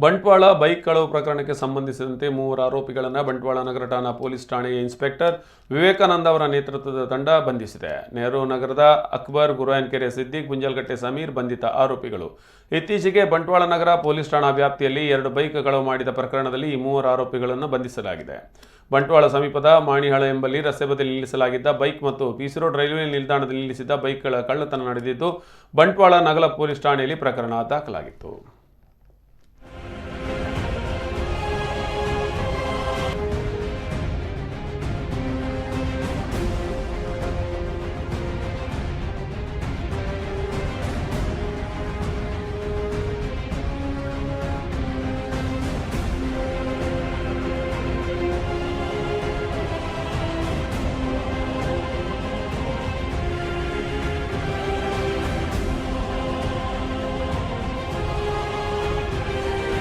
Bantwal bike ಕಳವು ಪ್ರಕರಣಕ್ಕೆ ಸಂಬಂಧಿಸಿದಂತೆ ಮೂವರು ಆರೋಪಿಗಳನ್ನು ಬಂಟ್ವಾಳ ನಗರ ಠಾಣಾ ಪೊಲೀಸ್ ಠಾಣೆಯ ಇನ್ಸ್ಪೆಕ್ಟರ್ ವಿವೇಕಾನಂದ ಅವರ ನೇತೃತ್ವದ ತಂಡ ಬಂಧಿಸಿದೆ. ನೆಹರು ನಗರದ ಅಕ್ಬರ್, ಗುರಾಯನ್ಕೆರೆ ಸಿದ್ದಿಕ್, ಗುಂಜಲ್ಕಟ್ಟೆ ಸಮೀರ್ ಬಂಧಿತ ಆರೋಪಿಗಳು. ಇತ್ತೀಚೆಗೆ ಬಂಟ್ವಾಳ ನಗರ ಪೊಲೀಸ್ ಠಾಣಾ ವ್ಯಾಪ್ತಿಯಲ್ಲಿ 2 ಬೈಕ್ ಕಳವು ಮಾಡಿದ ಪ್ರಕರಣದಲ್ಲಿ ಈ ಮೂವರು ಆರೋಪಿಗಳನ್ನು ಬಂಧಿಸಲಾಗಿದೆ. ಬಂಟ್ವಾಳ ಸಮೀಪದ ಮಾಣಿಹಾಳ ಎಂಬಲ್ಲಿ ರಸ್ತೆ ಬದಿಯಲ್ಲಿ ನಿಲ್ಲಿಸಲಾಗಿದ್ದ ಬೈಕ್ ಮತ್ತು ಪಿಸಿ ರೋಡ್ ರೈಲ್ವೆ ನಿಲ್ದಾಣದಲ್ಲಿ ನಿಲ್ಲಿಸಿದ್ದ ಬೈಕ್ಗಳ ಕಳ್ಳತನ ನಡೆದಿದ್ದು, ಬಂಟ್ವಾಳ ನಗರ ಪೊಲೀಸ್ ಠಾಣೆಯಲ್ಲಿ ಪ್ರಕರಣ ದಾಖಲಾಗಿತ್ತು.